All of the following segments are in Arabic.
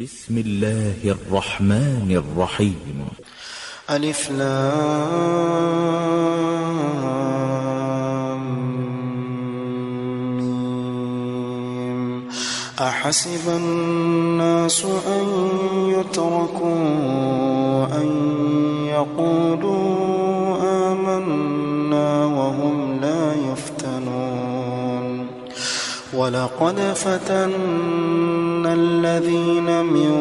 بسم الله الرحمن الرحيم. ألف لام ميم. أحسب الناس أن يتركوا أن يقولوا آمنا وهم لا يفتنون. ولقد فتنا الذين من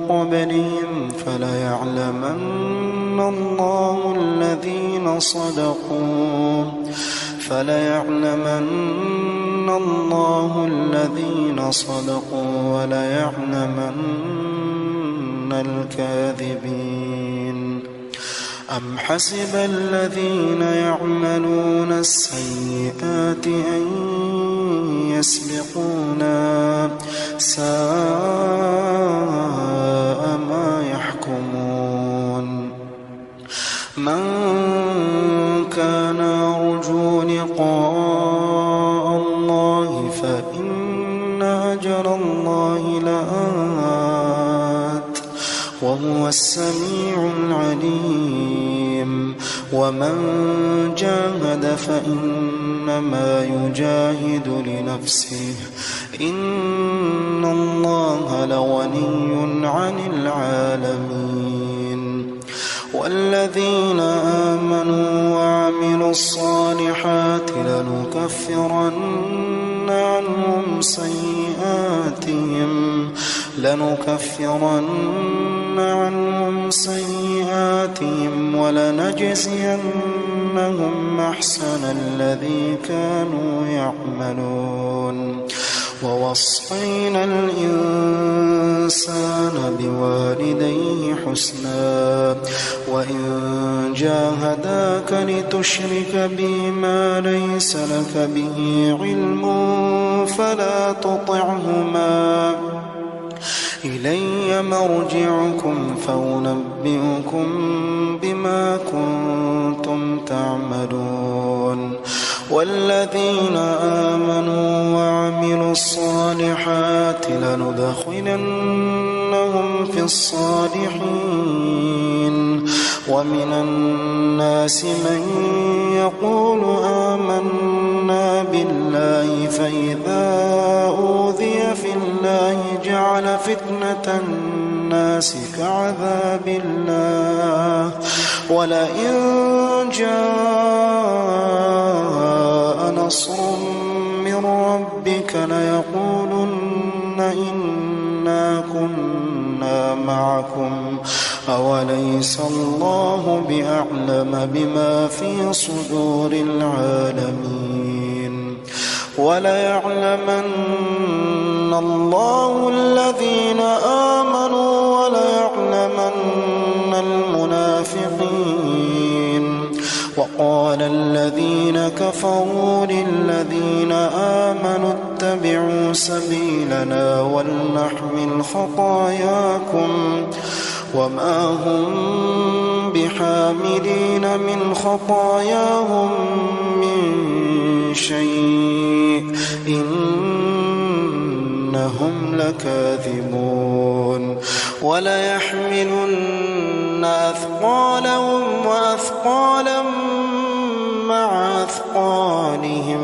قبلهم فليعلمن الله الذين صدقوا وليعلمن الكاذبين. أم حسب الذين يعملون السيئات أن يسبقونا ساء ما يحكمون. من كان يرجو لقاء الله فإن أجل الله لآت وهو السميع العليم. ومن جاهد فإنما يجاهد لنفسه إن الله لغني عن العالمين. والذين آمنوا وعملوا الصالحات لنكفرن عنهم سيئاتهم ولنجزينهم أحسن الذي كانوا يعملون. ووصينا الإنسان بوالديه حسنا وإن جاهداك لتشرك بي ما ليس لك به علم فلا تطعهما إلي مرجعكم فأنبئكم بما كنتم تعملون. والذين آمنوا وعملوا الصالحات لندخلنهم في الصالحين. ومن الناس من يقول آمنا بالله فإذا أوذي في الله جعل فتنة الناس كعذاب الله ولئن جاء نصر من ربك ليقولن إنا كنا معكم أوليس الله بأعلم بما في صدور العالمين. وليعلمن الله الذين آمنوا وليعلمن المنافقين. وقال الذين كفروا للذين آمنوا اتبعوا سبيلنا ولنحمل خطاياكم وما هم بحاملين من خطاياهم من شيء إنهم لكاذبون. وليحملن أثقالهم وأثقالا مع أثقالهم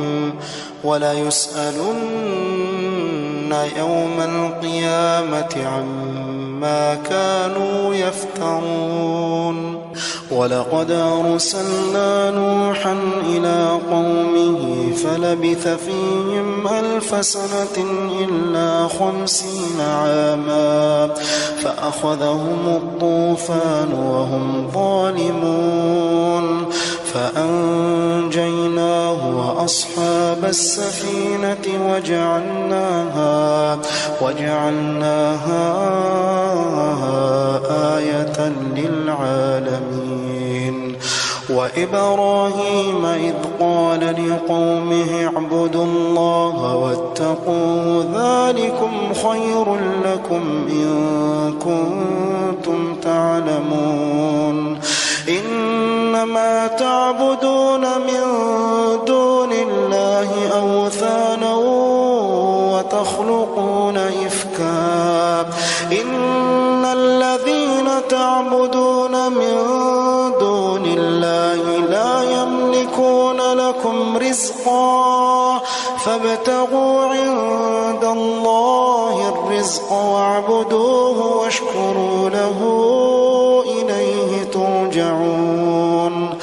وليسألن يوم القيامة عما كانوا يفترون. ولقد أرسلنا نوحا إلى قومه فلبث فيهم 1000 سنة إلا 50 عاما فأخذهم الطوفان وهم ظالمون فأنجيناه وأصحاب السفينة وجعلناها آية للعالمين. وإبراهيم إذ قال لقومه اعبدوا الله واتقوه ذلكم خير لكم إن كنتم تعلمون. إنما تعبدون من دون الله أوثانا وتخلقون إفكا إن الذين تعبدون من دون الله لا يملكون لكم رزقا فابتغوا عند الله الرزق واعبدوه واشكروا له إليه ترجعون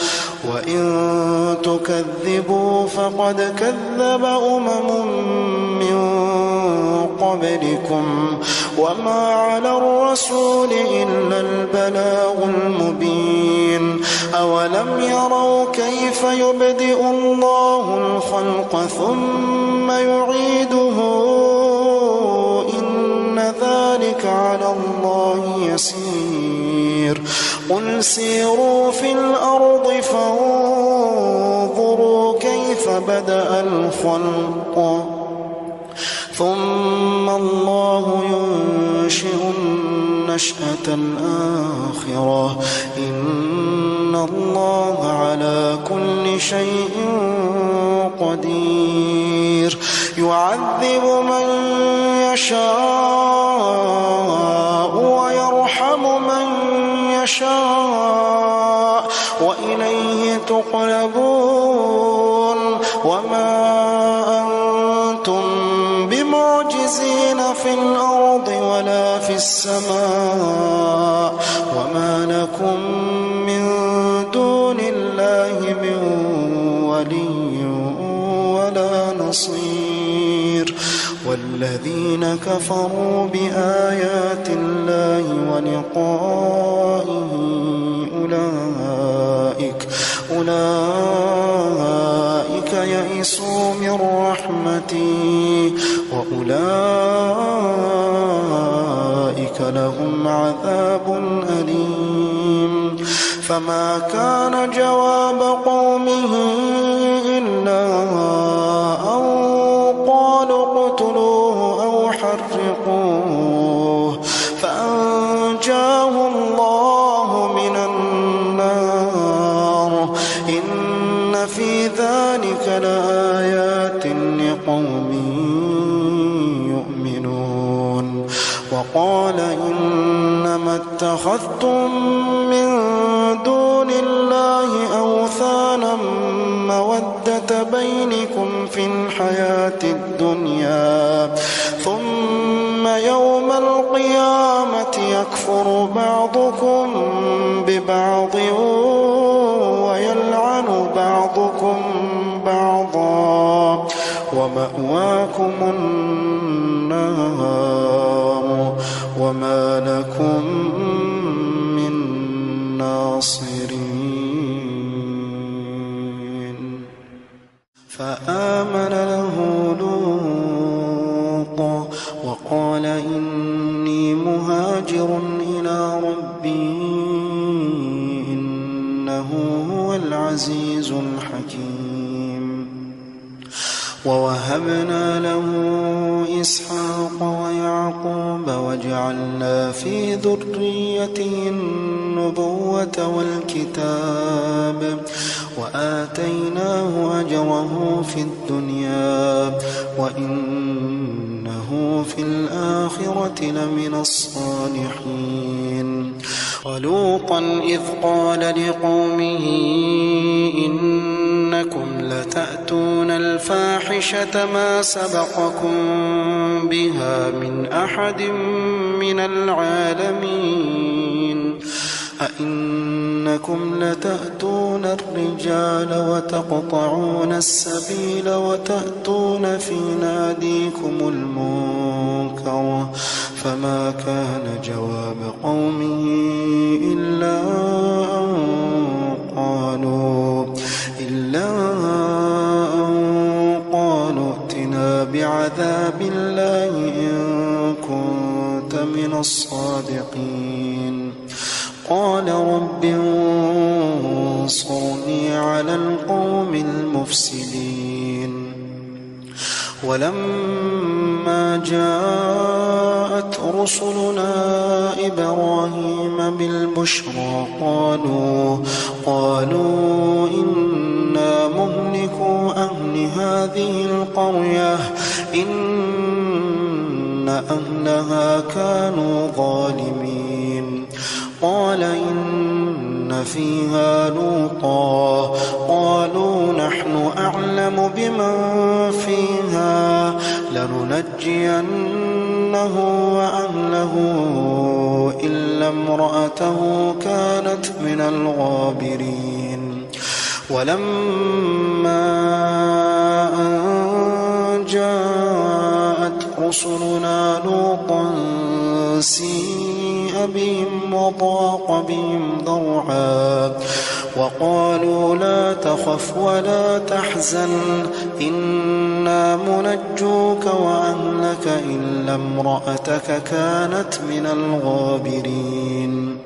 وإن تكذبوا فقد كذب من قبلكم وما على الرسول إلا البلاغ المبين أولم يروا كيف يبدئ الله الخلق ثم يعيده إن ذلك على الله يسير قل سيروا في الأرض فانظروا كيف بدأ الخلق ثم الله ينشئ النشأة الآخرة إن الله على كل شيء قدير يعذب من يشاء ويرحم من يشاء وإليه تقلبون وما أنتم بمعجزين في الأرض ولا في السماء وما لكم من دون الله من ولي ولا نصير والذين كفروا بآيات الله ولقائه أولئك يئسوا من رحمتي وأولئك لهم عذاب أليم فما كان جواب قومه إلا أن قالوا اقتلوه أو حرقوه فأنجاه الله من النار إن في ذلك لآيات لقوم يؤمنون وقال إنما اتخذتم من دون الله أوثانا مودة بينكم في الحياة الدنيا ثم يوم القيامة يكفر بعضكم ببعض ويلعن بعضكم بعضا ومأواكم النار وما لكم من ناصرين فآمن له لوط وقال إني مهاجر إلى ربي إنه هو العزيز الحكيم ووهبنا له إسحاق ويعقوب وجعلنا في ذريته النبوة والكتاب وآتيناه أجره في الدنيا وإنه في الآخرة لمن الصالحين ولوطا إذ قال لقومه إنكم لتأتون الفاحشة ما سبقكم بها من أحد من العالمين أئنكم لتأتون الرجال وتقطعون السبيل وتأتون في ناديكم المنكر فما كان جواب قومه إلا أن قالوا ائتنا بعذاب الله إن كنت من الصادقين قال رب انصرني على القوم المفسدين ولما جاءت رسلنا إبراهيم بالبشرى قالوا إنا مهلكو أهل هذه القرية إن أهلها كانوا ظالمين. قال إن فيها لوطا قالوا نحن أعلم بمن فيها لننجينه وأهله إلا امرأته كانت من الغابرين. ولما أن جاءت رسلنا لوطا سيء بهم وضاق بهم ذرعا وقالوا لا تخف ولا تحزن إنا منجوك وأهلك إلا امرأتك كانت من الغابرين.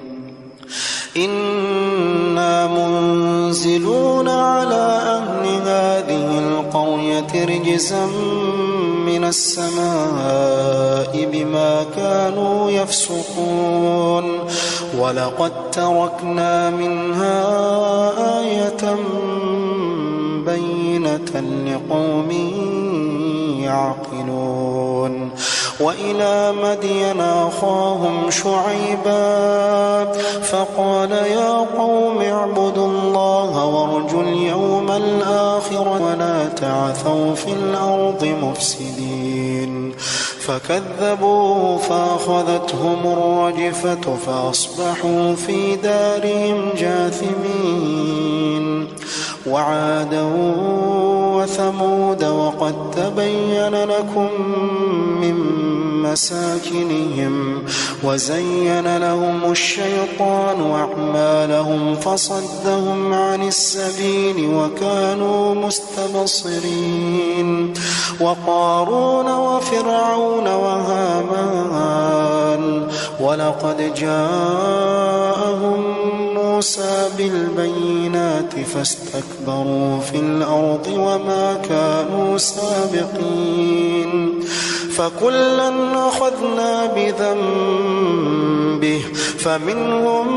إنا منزلون على أهل هذه القرية رجزا من السماء بما كانوا يفسقون ولقد تركنا منها آية بينة لقوم يعقلون. وإلى مدين أخاهم شعيبا فقال يا قوم اعبدوا الله وارجوا اليوم الآخر ولا تعثوا في الأرض مفسدين. فكذبوا فأخذتهم الرجفة فأصبحوا في دارهم جاثمين. وعادا وثمود وقد تبين لكم من مساكنهم وزين لهم الشيطان أعمالهم فصدهم عن السبيل وكانوا مستبصرين. وقارون وفرعون وهامان ولقد جاءهم موسى بالبينات فاستكبروا في الأرض وما كانوا سابقين. فكلا أخذنا بذنبه فمنهم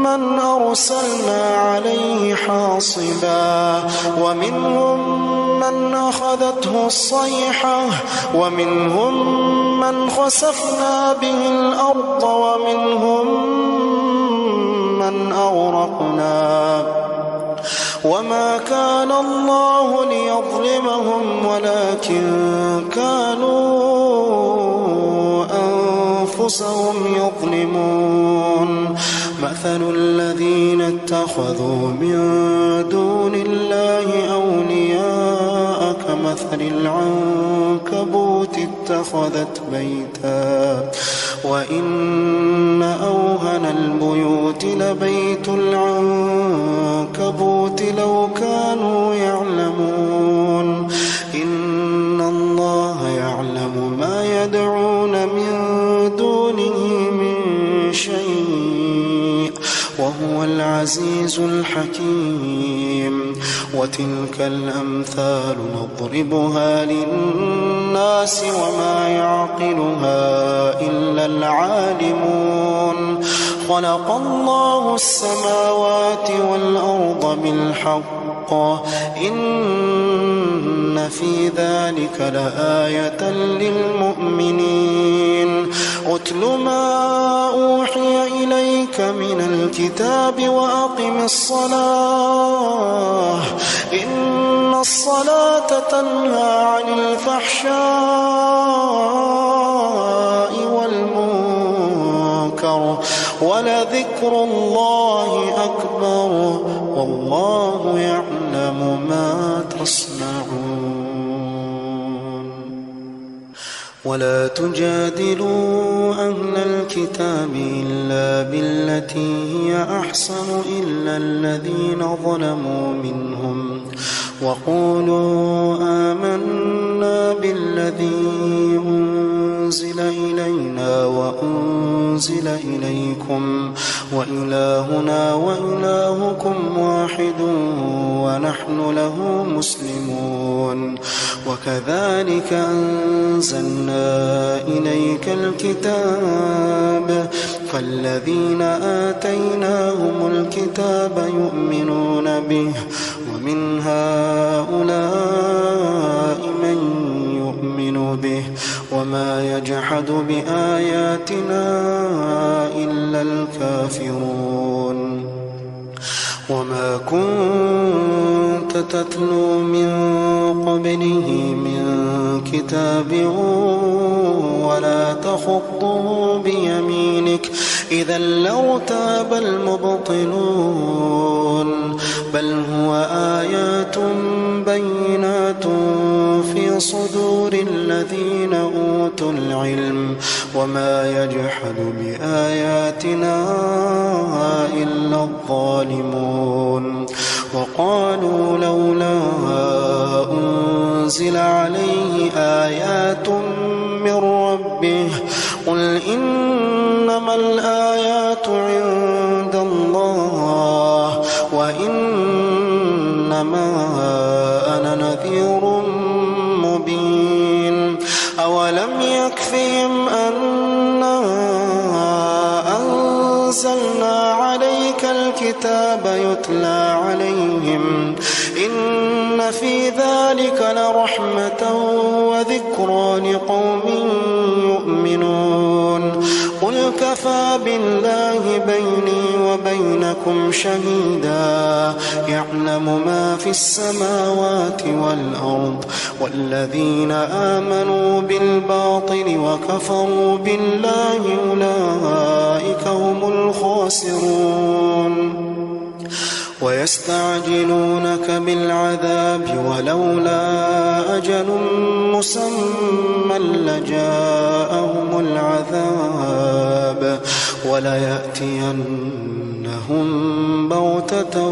من أرسلنا عليه حاصبا ومنهم من أخذته الصيحة ومنهم من خسفنا به الأرض ومنهم من أغرقنا وما كان الله ليظلمهم ولكن كانوا أنفسهم يظلمون. مثل الذين اتخذوا من دون الله أولياء كمثل العنكبوت اتخذت بيتا وإن أوهن البيوت لبيت العنكبوت لو كانوا يعلمون. إن الله يعلم ما يدعون من دونه من شيء وهو العزيز الحكيم. وتلك الأمثال نضربها للناس وما يعقلها إلا العالمون. خلق الله السماوات والأرض بالحق إن في ذلك لآية للمؤمنين. أتل ما أوحي إليك من الكتاب وأقم الصلاة إن الصلاة تنهى عن الفحشاء والمنكر ولذكر الله أكبر والله يعلم ما تصنعون. ولا تجادلوا أهل الكتاب إلا بالتي هي أحسن إلا الذين ظلموا منهم وقولوا آمنا بالذي أنزل إلينا وأنزل إليكم وإلهنا وإلهكم واحد ونحن له مسلمون. وكذلك أنزلنا إليك الكتاب فالذين آتيناهم الكتاب يؤمنون به ومن هؤلاء من يؤمن به وما يجحد بآياتنا إلا الكافرون وما كنت تتلو من قبله من كتاب ولا تخطه بيمينك إذا لارتاب المبطلون بل هو آيات بينات في صدور الذين أوتوا العلم وما يجحد بآياتنا إلا الظالمون وقالوا لولا أنزل عليه آيات من ربه قل إنما الآيات عند الله وإنما أنا نذير مبين أولم يكفهم أنا أنزلنا عليك الكتاب يتلى عليهم إن في ذلك لرحمة وذكرى لقوم يؤمنون قل كفى بالله بيني وبينكم شهيدا يعلم ما في السماوات والأرض والذين آمنوا بالباطل وكفروا بالله أولئك هم الخاسرون ويستعجلونك بالعذاب ولولا أجل مسمى لجاءهم العذاب وليأتينهم بغتة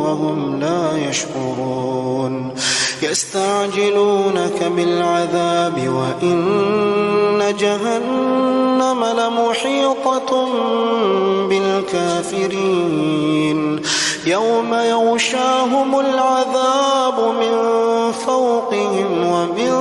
وهم لا يشعرون يستعجلونك بالعذاب وإن جهنم لمحيطة بالكافرين يوم يغشاهم العذاب من فوقهم ومن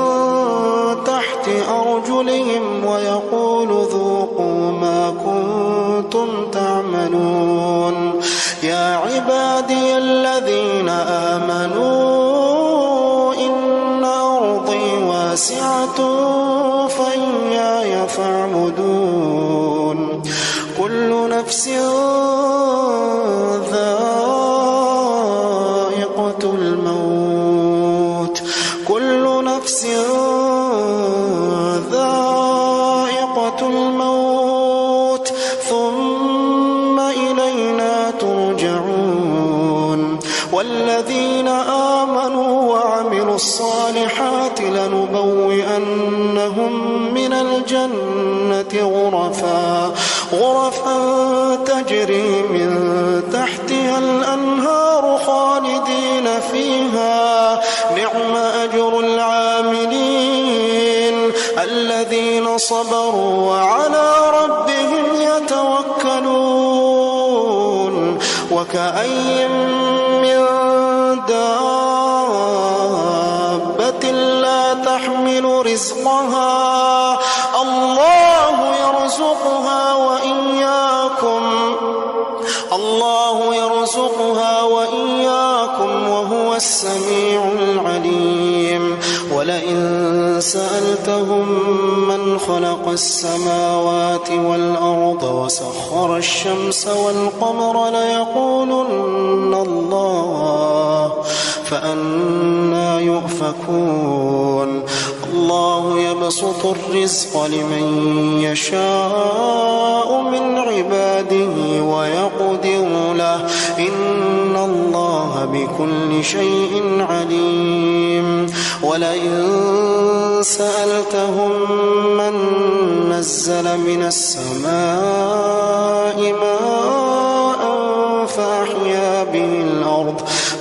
تحت أرجلهم ويقول ذوقوا ما كنتم تعملون يا عبادي الذين آمنوا إن أرضي واسعة فإياي فاعبدون كل نفس ذائقة الموت كل نفس ذائقة الموت ثم إلينا ترجعون والذين آمنوا وعملوا الصالحات لنبوئنهم من الجنة غرفا تجري من تحتها الأنهار خالدين فيها نعم أجر العاملين الذين صبروا وعلى ربهم يتوكلون وكأي من دابة لا تحمل رزقها الله يرزقها وإياكم وهو السميع العليم ولئن سألتهم من خلق السماوات والأرض وسخر الشمس والقمر ليقولن الله فأنى يؤفكون الله يبسط الرزق لمن يشاء من عباده ويقدر له إن الله بكل شيء عليم ولئن سألتهم من نزل من السماء ماء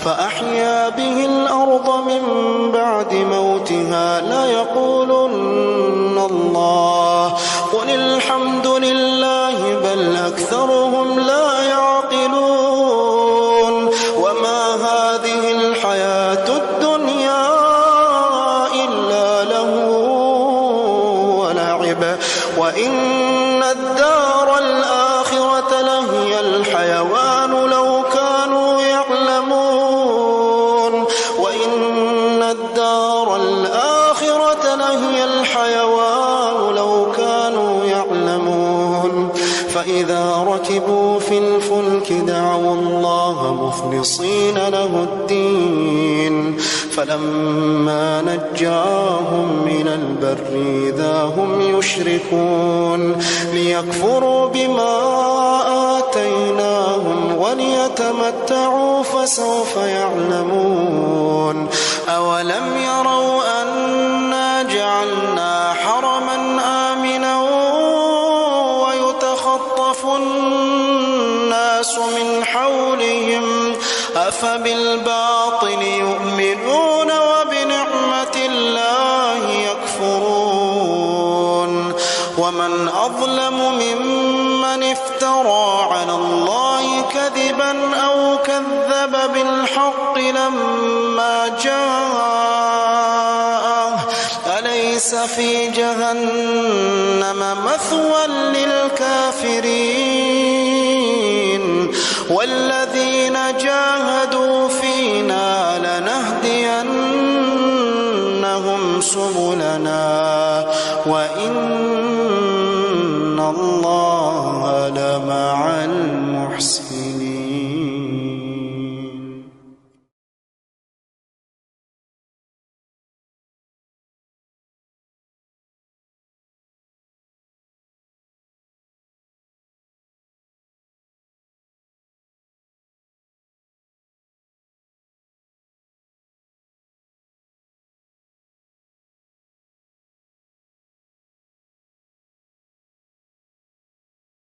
فأحيا به الأرض من بعد موتها ليقولن الله قل الحمد لله بل أكثرهم لا يعقلون وما هذه الحياة الدنيا إلا لهو ولعب وإن الدار الآخرة لهي الحيوان لو كانوا يعلمون وإن الدار الآخرة لهي الحيوان فإذا ركبوا في الفلك دعوا الله مخلصين له الدين فلما نجاهم من البر إذا هم يشركون ليكفروا بما آتيناهم وليتمتعوا فسوف يعلمون أولم يروا أنا جعلنا حرما آمنا ويتخطف الناس من حولهم أفبالباطل يؤمنون وبنعمة الله يكفرون ومن أظلم ممن افترى على الله كذبا أو كذب بالحق لما جاءه أليس في جهنم مثوى للكافرين والذين جاهدوا فينا لنهدينهم سبلنا وإن الله لمع المحسنين.